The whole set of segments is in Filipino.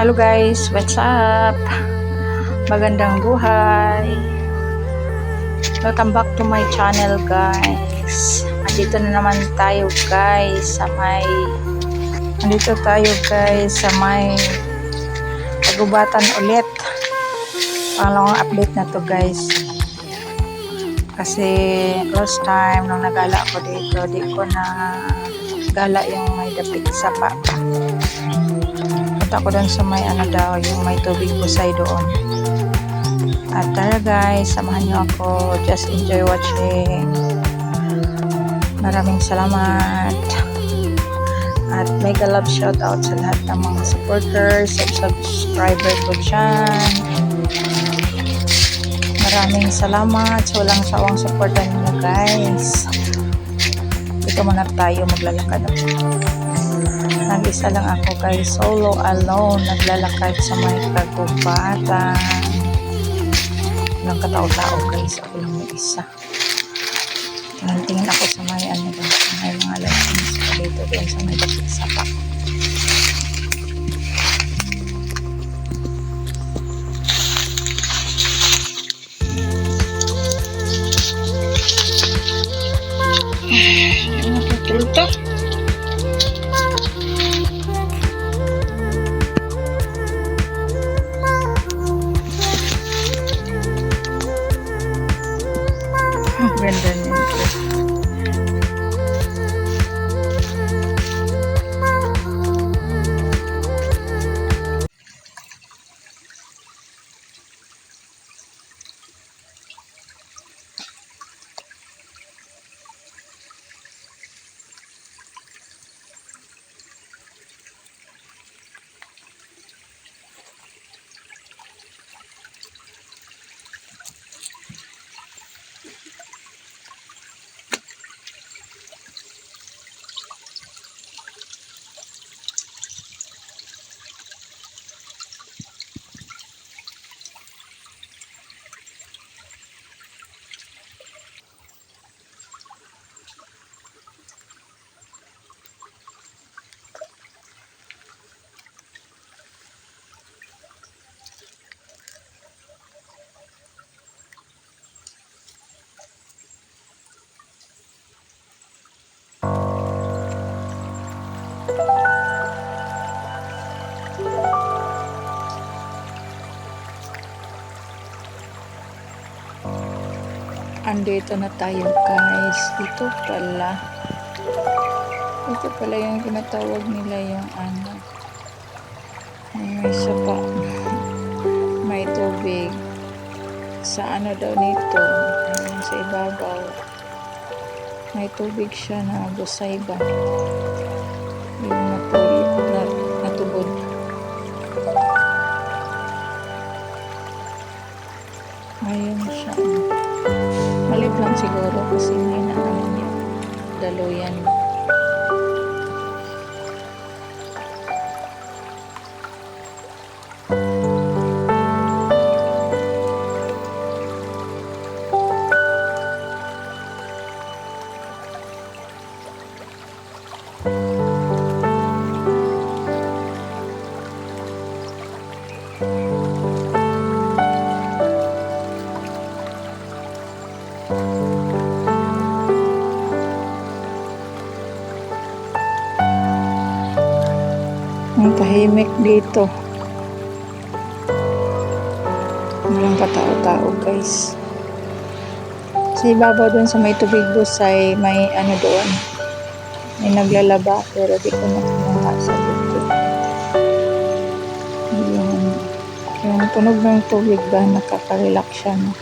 Hello guys, what's up? Magandang buhay. Welcome back to my channel guys. Andito na naman tayo guys sa may kagubatan ulit. Pangalawang update na to guys. Kasi last time nung nagala ako dito, di ko na gala yung may dapit sa papa. Punta ko doon sa may yung may tubig busay doon. At tara guys, samahan nyo ako. Just enjoy watching. Maraming salamat. At mega love shout out sa lahat ng mga supporters at subscriber ko dyan. Maraming salamat sa walang sawang suporta ninyo guys. Dito muna tayo maglalakad ako. Nag-isa lang ako guys, solo alone, naglalakad sa may kagubatan. Walang katao-tao guys, ako lang may isa. Tingin ako sa may may mga lalaki sa dito doon sa may dapit sapa. Tulta. Ganda nito. Andito na tayo guys. Ito pala yung tinatawag nila yung may sapa, may tubig sa daw nito, sa ibabaw may tubig siya na busay ba yung natubod. Ngayon siya malit lang siguro kasi may naman yung daluyan. Ang tahimik dito. Walang katao-tao guys. Sa ibabaw doon sa may tubig busay, may doon. May naglalaba pero di ko nakuha sa dito. Yung tunog ng tubig ba, nakaka-relax siya no?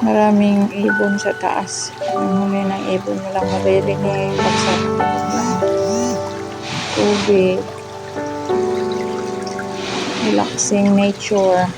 Maraming ibon sa taas. Ang huli ng ibon mo lang maririnig pag sa tubig. Relaxing nature.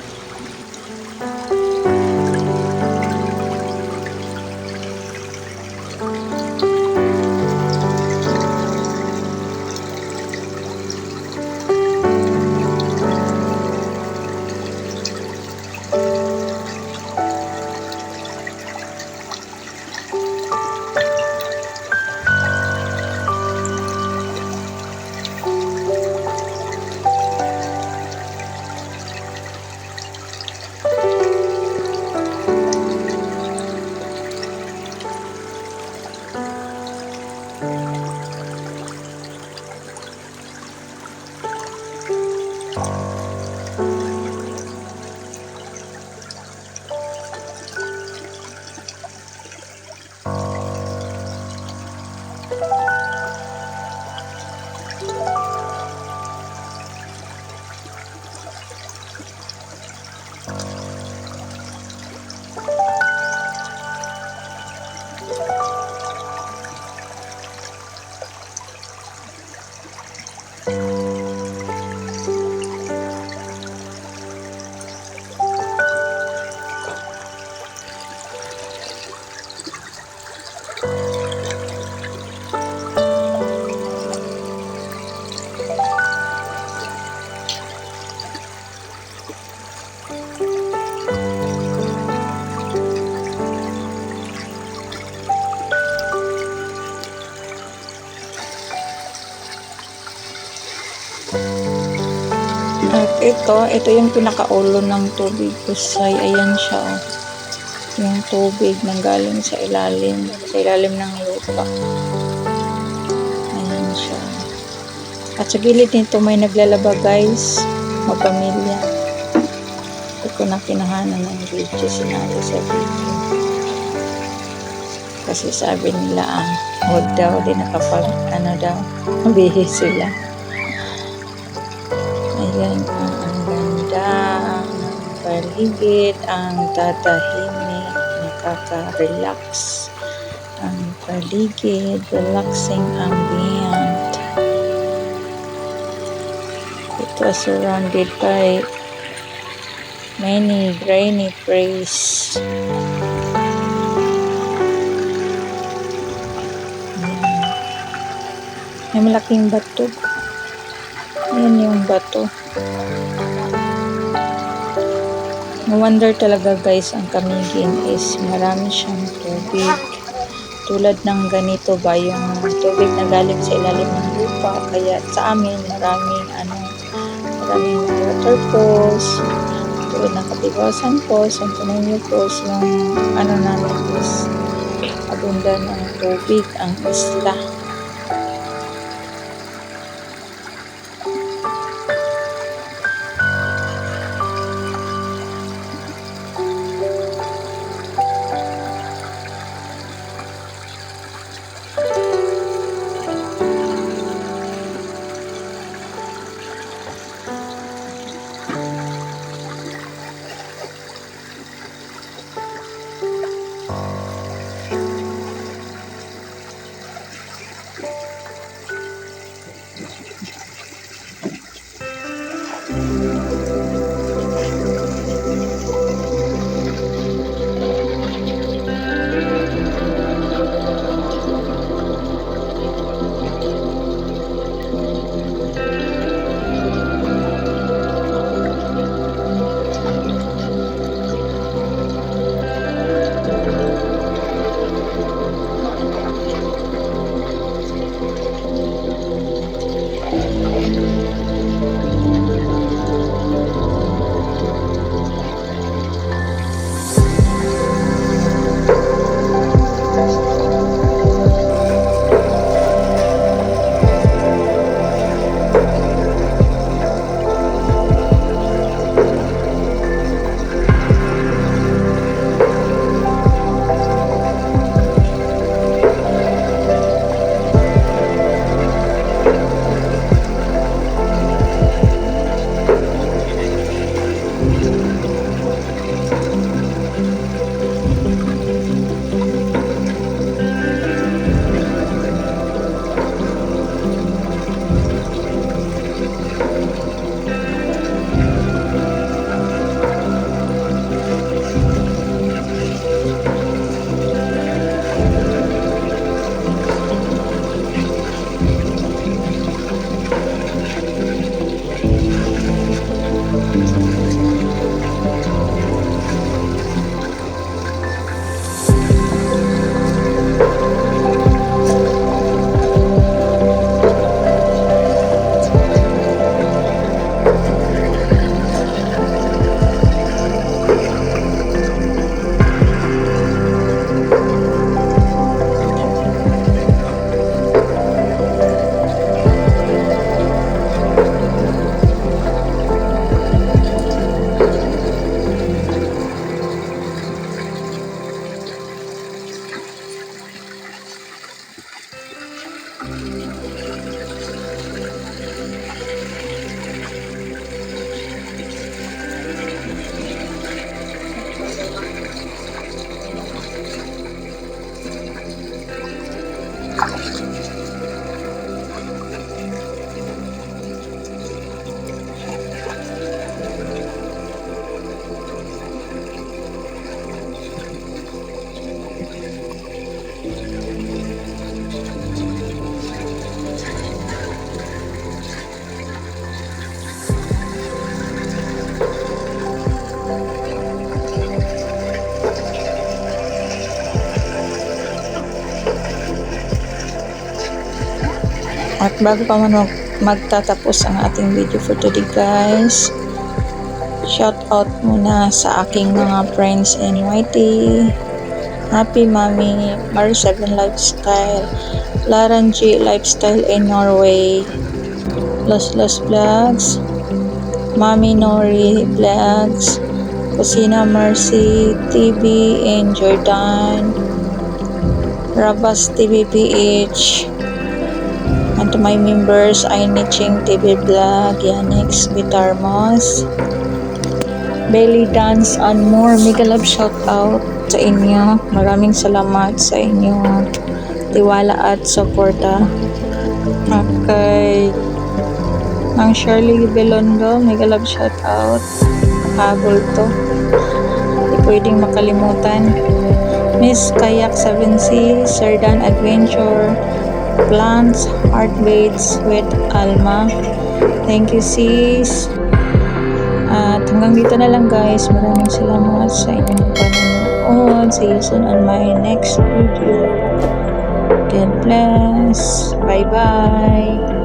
At ito yung pinakaulo ng tubig kusay. Ayan siya, oh. Yung tubig nanggaling sa ilalim ng lupa. Ayan siya. At sa gilid nito may naglalaba, guys. Magpamilya. Hindi ko na kinuhanan ng video, sinabi sa video. Kasi sabi nila, huwag daw, di nakapag, bihis sila. Ayan, ang ganda ng paligid, ang tatahimik, nakaka-relax ang paligid, relaxing ambient. Ito surrounded by many grainy trees. May malaking bato. Ayan yung bato. No-wonder talaga, guys, ang Camiguin is marami siyang tubig. Tulad ng ganito ba, yung tubig na galing sa ilalim ng lupa. Kaya sa amin, maraming waterfalls. Tulad ng Katibasan Falls, Santo Niño Falls, yung namin is abundan ng tubig ang isla. At bago pa man magtatapos ang ating video for today guys, shout out muna sa aking mga friends NYT, Happy Mami, Mari7 Lifestyle, Laran G Lifestyle in Norway, Los Vlogs, Mami Nori Vlogs, Kusina Mercy TV in Jordan, Rabas TV PH, and to my members, Ainiching TV Vlog, Yanix Guitar Moss, Belly Dance and more. Mega love shout out sa inyo. Maraming salamat sa inyong tiwala at suporta. Okay. Ang Shirley Belondo, mega love shout out. Habol to. Hindi pwedeng makalimutan. Miss Kayak 7C, Sir Dan Adventure, Plants, Heartbeats with Alma. Thank you sis. At hanggang dito na lang guys. Maraming salamat sa inyong panonood. See you soon on my next video. God bless. Bye bye.